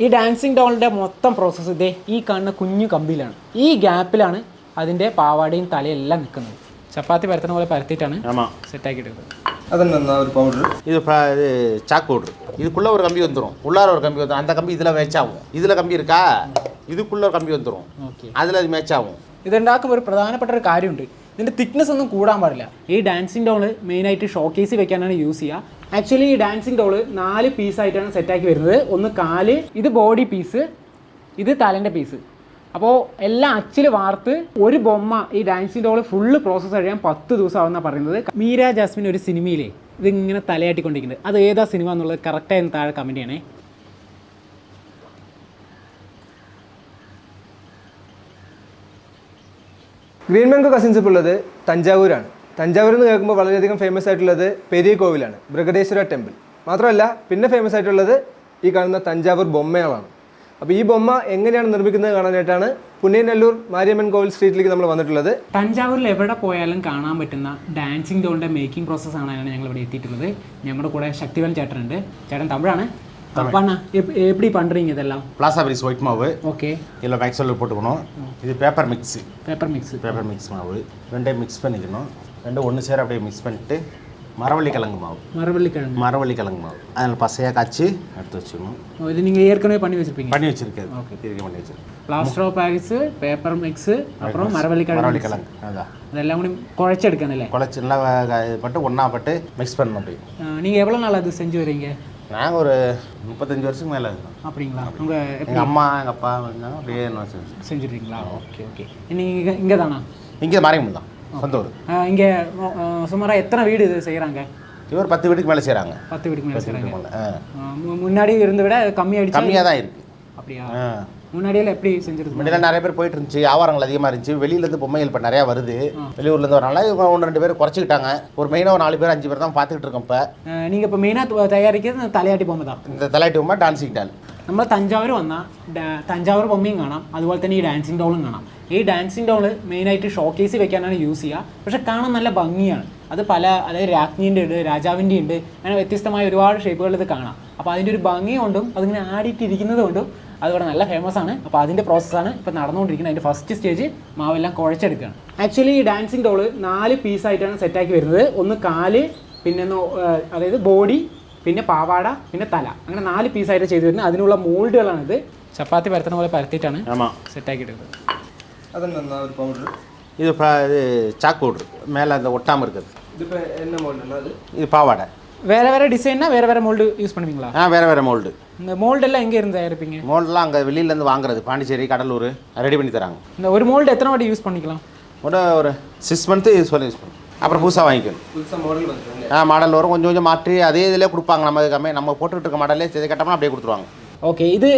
ഈ ഡാൻസിങ് ഡോളിൻ്റെ മൊത്തം പ്രോസസ്സ് ഇതേ ഈ കാണുന്ന കുഞ്ഞു കമ്പിയിലാണ്. ഈ ഗ്യാപ്പിലാണ് അതിൻ്റെ പാവാടയും തലയെല്ലാം നിൽക്കുന്നത്. ചപ്പാത്തി പരത്തുന്ന പോലെ പരത്തിയിട്ടാണ് സെറ്റാക്കി എടുക്കുന്നത്. அதென்ன ஒரு பவுடர் இது சாக் பவுட்ரு. இதுக்குள்ளே ஒரு கம்பி வந்துடும், உள்ளார ஒரு கம்பி வந்துடும். அந்த கம்பி இதில் மேட்ச் ஆகும். இதில் கம்பி இருக்கா, இதுக்குள்ளே ஒரு கம்பி வந்துடும், அதில் அது மேட்ச் ആവും. ഇതുണ്ടാക്കുമ്പോൾ ഒരു പ്രധാനപ്പെട്ട ഒരു കാര്യമുണ്ട്. ഇതിൻ്റെ തിക്നെസ് ഒന്നും കൂടാൻ പാടില്ല. ഈ ഡാൻസിങ് ഡോള് മെയിനായിട്ട് ഷോക്കേസ് വെക്കാനാണ് യൂസ് ചെയ്യുക. ആക്ച്വലി ഈ ഡാൻസിങ് ഡോള് 4 പീസായിട്ടാണ് സെറ്റാക്കി വരുന്നത്. ഒന്ന് കാല്, ഇത് ബോഡി പീസ്, ഇത് തലേൻ്റെ പീസ്. അപ്പോൾ എല്ലാം അച്ചിൽ വാർത്ത് ഒരു ബൊമ്മ ഈ ഡാൻസിങ് ഡോള് ഫുള്ള് പ്രോസസ്സ് കഴിയാൻ 10 ദിവസം ആവുമെന്നാണ് പറയുന്നത്. മീര ജാസ്മിൻ ഒരു സിനിമയിലേ ഇതിങ്ങനെ തലയാട്ടിക്കൊണ്ടിരിക്കുന്നത്, അത് ഏതാ സിനിമ എന്നുള്ളത് കറക്റ്റായി താഴെ കമൻറ്റ് ചെയ്യണേ. ഗ്രീൻ മാംഗോ കസിൻസ് ഇപ്പോൾ ഉള്ളത് തഞ്ചാവൂരാണ്. തഞ്ചാവൂർ എന്ന് കേൾക്കുമ്പോൾ വളരെയധികം ഫേമസ് ആയിട്ടുള്ളത് പെരിയ കോവിലാണ്, ബൃഹദേശ്വര ടെമ്പിൾ. മാത്രമല്ല പിന്നെ ഫേമസ് ആയിട്ടുള്ളത് ഈ കാണുന്ന തഞ്ചാവൂർ ബൊമ്മകളാണ്. അപ്പോൾ ഈ ബൊമ്മ എങ്ങനെയാണ് നിർമ്മിക്കുന്നത് കാണാനായിട്ടാണ് പുന്നേനല്ലൂർ മാരിയമ്മൻ കോവിൽ സ്ട്രീറ്റിലേക്ക് നമ്മൾ വന്നിട്ടുള്ളത്. തഞ്ചാവൂരിൽ എവിടെ പോയാലും കാണാൻ പറ്റുന്ന ഡാൻസിങ് ഡോളിൻ്റെ മേക്കിംഗ് പ്രോസസ്സ് കാണാനാണ് ഞങ്ങൾ ഇവിടെ എത്തിയിട്ടുള്ളത്. ഞങ്ങളുടെ കൂടെ ശക്തിവൻ ചേട്ടനുണ്ട്. ചേട്ടൻ തമിഴാണ്. பண்ணா எப்படி பண்றீங்க இதெல்லாம்? பிளாசா பிரிஸ் ஒயிட் மாவு. ஓகே. இதில் மேக்ஸில் போட்டுக்கணும். இது பேப்பர் மிக்ஸ் மாவு ரெண்டையும் மிக்ஸ் பண்ணிக்கணும். ரெண்டும் ஒன்று சேர அப்படியே மிக்ஸ் பண்ணிட்டு மரவள்ளி கிழங்கு மாவு அதில் பசையாக காய்ச்சி எடுத்து வச்சுக்கணும். இது நீங்கள் ஏற்கனவே பண்ணி வச்சுருக்கேன். பண்ணி வச்சுருக்கேன். Plaster of Paris, paper mix, அப்புறம் மரவள்ளி கிழங்கு. அதான் இதெல்லாம் கூட குழைச்செடுக்கணும்ல. குழைச்சி நல்லா பட்டு ஒன்றா பட்டு மிக்ஸ் பண்ணணும். அப்படி நீங்கள் எவ்வளோ நாள் அது செஞ்சு வரீங்க? நாங்கள் ஒரு 35 வருஷத்துக்கு மேலே இருக்கோம். அப்படிங்களா? எங்கள் அம்மா எங்கள் அப்பா அப்படியே செஞ்சுருக்கீங்களா? ஓகே. நீங்கள் இங்கே தானா? இங்கே மாரியம்மன் தான் சொந்த ஊர். இங்கே சுமாராக எத்தனை வீடு இது செய்கிறாங்க? இவர் 10 வீட்டுக்கு மேலே செய்கிறாங்க. 10 வீட்டுக்கு மேலே செய்கிறாங்க. முன்னாடி இருந்த விட கம்மியாக தான் இருக்குது. அப்படியா? முன்னாடியெல்லாம் எப்படி செஞ்சிருக்கு? முன்னாடி நிறைய பேர் போயிட்டு இருந்துச்சு, வியாபாரங்கள் அதிகமாக இருந்துச்சு. வெளியிலேருந்து பொம்மைகள் இப்போ நிறையா வருது. வெளியூர்லேருந்து வரனால இவங்க 1-2 பேர் குறைச்சிக்கிட்டாங்க. ஒரு மெயினாக ஒரு 4 பேர் 5 பேர் தான் பார்த்துக்கிட்டு இருக்கோம். இப்போ நீங்கள் இப்போ மெயினாக தயாரிக்கிறது தலையாட்டி பொம்மை தான். இந்த தலையாட்டி பொம்மை ഡാൻസിങ് ഡാൽ. നമ്മൾ തഞ്ചാവൂർ വന്നാൽ തഞ്ചാവൂർ ബൊമ്മയും കാണാം, അതുപോലെ തന്നെ ഈ ഡാൻസിങ് ഡോളും കാണാം. ഈ ഡാൻസിങ് ഡോള് മെയിനായിട്ട് ഷോക്കേസ് വെക്കാനാണ് യൂസ് ചെയ്യുക. പക്ഷെ കാണാൻ നല്ല ഭംഗിയാണ്. അത് അതായത് രാജ്ഞീൻ്റെ ഉണ്ട്, രാജാവിൻ്റെ ഉണ്ട്, അങ്ങനെ വ്യത്യസ്തമായ ഒരുപാട് ഷേപ്പുകളിൽ ഇത് കാണാം. അപ്പോൾ അതിൻ്റെ ഒരു ഭംഗി കൊണ്ടും അതിങ്ങനെ ആടിയിട്ടിരിക്കുന്നത് കൊണ്ടും അതിവിടെ നല്ല ഫേമസ് ആണ്. അപ്പോൾ അതിൻ്റെ പ്രോസസ്സാണ് ഇപ്പോൾ നടന്നുകൊണ്ടിരിക്കുന്നത്. അതിൻ്റെ ഫസ്റ്റ് സ്റ്റേജ് മാവെല്ലാം കുഴച്ചെടുക്കുകയാണ്. ആക്ച്വലി ഈ ഡാൻസിങ് ഡോള് 4 പീസായിട്ടാണ് സെറ്റാക്കി വരുന്നത്. ഒന്ന് കാല്, പിന്നെ അതായത് ബോഡി, പിന്നെ പാവാട, പിന്നെ തല, അങ്ങനെ 4 പീസായിട്ട് ചെയ്ത് വരുന്നത്. അതിനുള്ള മോൾഡുകളാണിത്. ചപ്പാത്തി പരത്തുന്ന പോലെ പരത്തിയിട്ടാണ് സെറ്റാക്കി എടുക്കുന്നത്. അതെന്താ ഒരു പൗഡർ? இது சாக் பவுட்ரு மேலே அந்த ஒட்டாமல் இருக்குது. இது இப்போ என்ன மோல்டுன்னா அது? இது பாவாடை. வேறு டிசைன்னா வேறு மோல்டு யூஸ் பண்ணுவீங்களா? வேறு மோல்டு. இந்த மோல்டெல்லாம் எங்கே இருந்து தயாரிப்பீங்க? மோல்டெலாம் அங்கே வெளியிலேருந்து வாங்குறது, பாண்டிச்சேரி, கடலூர் ரெடி பண்ணி தராங்க. இந்த ஒரு மோல்டு எத்தனை வாட்டி யூஸ் பண்ணிக்கலாம்? ஒரு 6 மந்த்து யூஸ் பண்ணி அப்புறம் புதுசாக வாங்கிக்கணும். புதுசாக மாடல் வந்து மாடல் வரும், கொஞ்சம் கொஞ்சம் மாற்றி அதே இதிலே கொடுப்பாங்க. நம்ம போட்டுக்கிட்டு இருக்க மாடலே செய்து கட்டோம்னா அப்படியே கொடுத்துருவாங்க. ஓகே. இது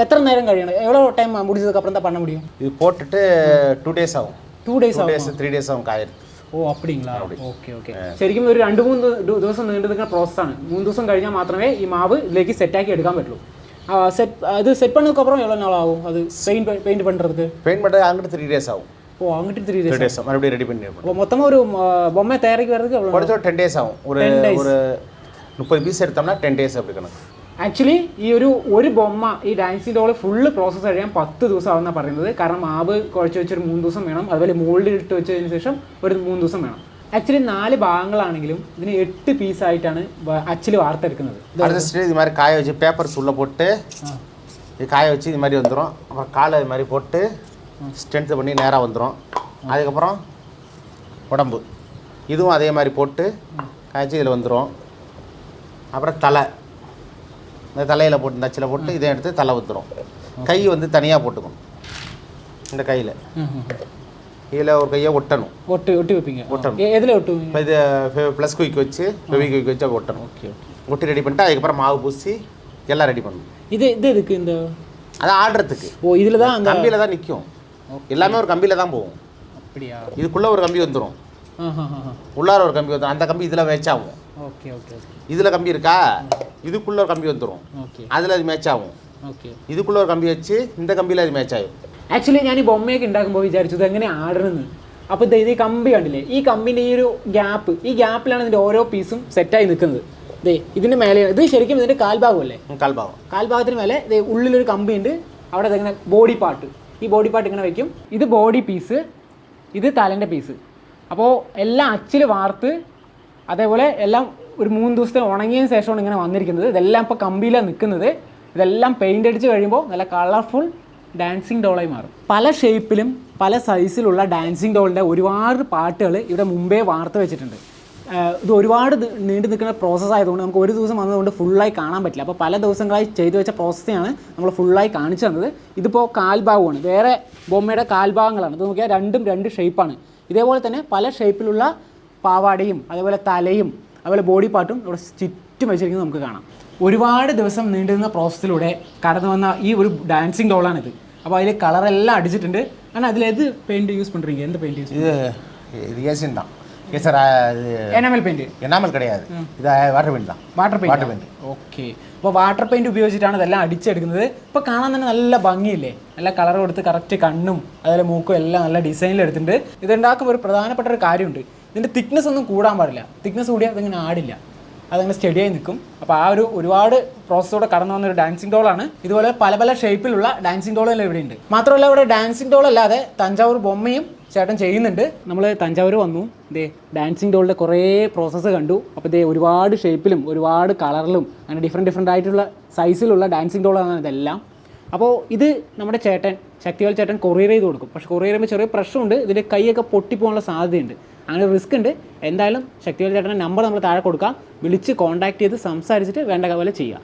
எத்தனை நேரம் கழியணும்? எவ்வளோ டைம் முடிஞ்சதுக்கப்புறம் தான் பண்ண முடியும்? இது போட்டுட்டு 2 days ஆகும். 2 days 3 days ஆகும் காயிருக்கு. ഓ അപ്പടിங்களா? ഓക്കെ. ശരിക്കും ഒരു 2-3 ദിവസം നീണ്ടു നിൽക്കുന്ന പ്രോസസ്സാണ്. 3 ദിവസം കഴിഞ്ഞാൽ മാത്രമേ ഈ മാവ് ഇതിലേക്ക് സെറ്റാക്കി എടുക്കാൻ പറ്റുള്ളൂ. அது செட் பண்ணதுக்கப்புறம் எவ்வளோ நாள் ஆகும் அது பெயிண்ட் பண்ணுறதுக்கு? பெயிண்ட் பண்ணுறது அங்கிட்டு 3 days ஆகும். ஓ அங்கிட்டு 3 days மறுபடியும் ரெடி பண்ணி. அப்போ மொத்தமாக ஒரு பொம்மை தயாரிக்க வரதுக்கு எவ்வளோ? குறைச்ச 10 days ஆகும். ஒரு 30 பீஸ் எடுத்தோம்னா 10 days அப்படி கணக்கு. ആക്ച്വലി ഈ ഒരു ബൊമ്മ ഈ ഡാൻസിങ് ഡോള് ഫുള്ള് പ്രോസസ്സ് കഴിയാൻ 10 ദിവസം ആവുമെന്നാണ് പറയുന്നത്. കാരണം മാവ് കുഴച്ച് വെച്ചൊരു 3 ദിവസം വേണം, അതുപോലെ മോൾഡ് ഇട്ട് വെച്ചതിന് ശേഷം ഒരു 3 ദിവസം വേണം. ആക്ച്വലി 4 ഭാഗങ്ങളാണെങ്കിലും ഇതിന് 8 പീസായിട്ടാണ് അച്ചിൽ വാർത്തെടുക്കുന്നത്. இது மாதிரி காய வச்சு பேப்பர்ஸ் உள்ளே போட்டு இது காய வச்சு இது மாதிரி வந்துடும். அப்புறம் காலை இது மாதிரி போட்டு ஸ்ட்ரென்த்து பண்ணி நேராக வந்துடும். அதுக்கப்புறம் உடம்பு இதுவும் அதே மாதிரி போட்டு காய்ச்சி இதில் வந்துடும். அப்புறம் தலை, இந்த தலையில் போட்டு இந்த அச்சில் போட்டு இதை எடுத்து தலை ஊற்றுறோம். கை வந்து தனியாக போட்டுக்கணும். இந்த கையில் இதில் ஒரு கையை ஒட்டணும். ஒட்டி வைப்பீங்க? ஒட்டணும். எதில் ஒட்டுவீங்க? இப்போ இது ப்ளஸ் குயிக் வச்சு ஃபெவிக்விக் வச்சு ஒட்டணும். ஓகே. ஒட்டி ரெடி பண்ணிட்டு அதுக்கப்புறம் மாவு பூசி எல்லாம் ரெடி பண்ணணும். இது இதுக்கு இந்த அது ஆடுறதுக்கு. ஓ இதில் தான் அந்த கம்பியில் தான் நிற்கும். எல்லாமே ஒரு கம்பியில் தான் போகும். அப்படியா? இதுக்குள்ளே ஒரு கம்பி வந்துடும், உள்ளார ஒரு கம்பி வந்துடும். அந்த கம்பி இதில் மேட்ச் ஆகும். ஓகே. இதில் கம்பி இருக்கா, இதுக்குள்ளே ஒரு கம்பி வந்துடும், அதில் அது மேட்ச் ஆகும். ഓക്കെ. இதுக்குள்ளே ஒரு கம்பி வச்சு இந்த கம்பியில் அது மேட்ச் ஆகும். ആക്ച്വലി ഞാൻ ഈ ബൊമ്മയൊക്കെ ഉണ്ടാക്കുമ്പോൾ വിചാരിച്ചത് എങ്ങനെ ആടണമെന്ന്. അപ്പോൾ ഇത് കമ്പി കണ്ടില്ലേ, ഈ കമ്പിൻ്റെ ഈ ഒരു ഗ്യാപ്പ്, ഈ ഗ്യാപ്പിലാണ് ഇതിൻ്റെ ഓരോ പീസും സെറ്റായി നിൽക്കുന്നത്. ദേ ഇതിൻ്റെ മേലെ ഇത് ശരിക്കും ഇതിൻ്റെ കാൽഭാഗമല്ലേ? കാൽഭാഗം. കാൽഭാഗത്തിന് മേലെ ദേ ഉള്ളിലൊരു കമ്പി ഉണ്ട്, അവിടെ ഇങ്ങനെ ബോഡി പാർട്ട്, ഈ ബോഡി പാർട്ട് ഇങ്ങനെ വെക്കും. ഇത് ബോഡി പീസ്, ഇത് തലേൻ്റെ പീസ്. അപ്പോൾ എല്ലാം അച്ചിൽ വാർത്ത് അതേപോലെ എല്ലാം ഒരു 3 ദിവസത്തിന് ഉണങ്ങിയതിന് ശേഷമാണ് ഇങ്ങനെ വന്നിരിക്കുന്നത്. ഇതെല്ലാം ഇപ്പോൾ കമ്പിയിലാണ് നിൽക്കുന്നത്. ഇതെല്ലാം പെയിൻ്റ് അടിച്ച് കഴിയുമ്പോൾ നല്ല കളർഫുൾ ഡാൻസിങ് ഡോളായി മാറും. പല ഷേപ്പിലും പല സൈസിലുള്ള ഡാൻസിങ് ഡോളിൻ്റെ ഒരുപാട് പാട്ടുകൾ ഇവിടെ മുമ്പേ വാർത്ത് വെച്ചിട്ടുണ്ട്. ഇത് ഒരുപാട് നീണ്ടു നിൽക്കുന്ന പ്രോസസ്സ് ആയതുകൊണ്ട് നമുക്ക് ഒരു ദിവസം വന്നതുകൊണ്ട് ഫുള്ളായി കാണാൻ പറ്റില്ല. അപ്പോൾ പല ദിവസങ്ങളായി ചെയ്തു വെച്ച പ്രോസസ്സിയാണ് നമ്മൾ ഫുള്ളായി കാണിച്ചു തന്നത്. ഇതിപ്പോൾ കാൽഭാഗമാണ്, വേറെ ബൊമ്മയുടെ കാൽഭാഗങ്ങളാണ്. ഇത് നോക്കിയാൽ രണ്ടും 2 ഷേപ്പാണ്. ഇതേപോലെ തന്നെ പല ഷേപ്പിലുള്ള പാവാടയും അതേപോലെ തലയും അതുപോലെ ബോഡി പാർട്ടും ഇവിടെ ചുറ്റും വെച്ചിരിക്കുന്നത് നമുക്ക് കാണാം. ഒരുപാട് ദിവസം നീണ്ടുനിന്ന പ്രോസസ്സിലൂടെ കടന്നു വന്ന ഈ ഒരു ഡാൻസിങ് ഡോളാണിത്. അപ്പോൾ അതിൽ കളറെല്ലാം അടിച്ചിട്ടുണ്ട്. ஆனால் அதில் எது பெயிண்ட் யூஸ் பண்ணுறீங்க? எந்த பெயிண்ட் யூஸ்? இது ஏசியன் தான். Acer enamel paint? എനാമൽ கிடையாது, ഇത് വാട്ടർ പെയിൻറ്റ് தான். Water paint. ഓക്കെ. അപ്പോൾ വാട്ടർ പെയിൻറ്റ് ഉപയോഗിച്ചിട്ടാണ് ഇതെല്ലാം അടിച്ചെടുക്കുന്നത്. ഇപ്പോൾ കാണാൻ തന്നെ നല്ല ഭംഗിയില്ലേ? നല്ല കളർ കൊടുത്ത് കറക്റ്റ് കണ്ണും അതുപോലെ മൂക്കും എല്ലാം നല്ല ഡിസൈനിൽ എടുത്തിട്ടുണ്ട്. ഇതുണ്ടാക്കുമ്പോൾ ഒരു പ്രധാനപ്പെട്ട ഒരു കാര്യമുണ്ട്, ഇതിൻ്റെ തിക്നെസ് ഒന്നും കൂടാൻ പാടില്ല. തിക്നെസ് കൂടിയാൽ അതിങ്ങനെ ആടില്ല, അതങ്ങനെ സ്റ്റഡിയായി നിൽക്കും. അപ്പോൾ ആ ഒരു ഒരുപാട് പ്രോസസ്സോടെ കടന്നു വന്ന ഒരു ഡാൻസിങ് ഡോളാണ്. ഇതുപോലെ പല പല ഷേപ്പിലുള്ള ഡാൻസിങ് ഡോളെല്ലാം ഇവിടെ ഉണ്ട്. മാത്രമല്ല ഇവിടെ ഡാൻസിങ് ഡോൾ അല്ലാതെ തഞ്ചാവൂർ ബൊമ്മയും ചേട്ടൻ ചെയ്യുന്നുണ്ട്. നമ്മൾ തഞ്ചാവൂർ വന്നു, ഇതേ ഡാൻസിങ് ഡോളിൻ്റെ കുറേ പ്രോസസ്സ് കണ്ടു. അപ്പോൾ ഇതേ ഒരുപാട് ഷേപ്പിലും ഒരുപാട് കളറിലും അങ്ങനെ ഡിഫറെൻറ്റ് ആയിട്ടുള്ള സൈസിലുള്ള ഡാൻസിങ് ഡോളാണ് ഇതെല്ലാം. അപ്പോൾ ഇത് നമ്മുടെ ചേട്ടൻ ശക്തിവേൽ ചേട്ടൻ കൊറിയർ ചെയ്ത് കൊടുക്കും. പക്ഷേ കൊറിയർ ചെയ്യുമ്പോൾ ചെറിയ പ്രശ്നമുണ്ട്, ഇതിൻ്റെ കൈയൊക്കെ പൊട്ടിപ്പോകാനുള്ള സാധ്യതയുണ്ട്. അങ്ങനെ റിസ്ക് ഉണ്ട്. എന്തായാലും ശക്തിവേൽ ചേട്ടൻ്റെ നമ്പർ നമ്മൾ താഴെ കൊടുക്കാം, വിളിച്ച് കോൺടാക്ട് ചെയ്ത് സംസാരിച്ചിട്ട് വേണ്ട പോലെ ചെയ്യാം.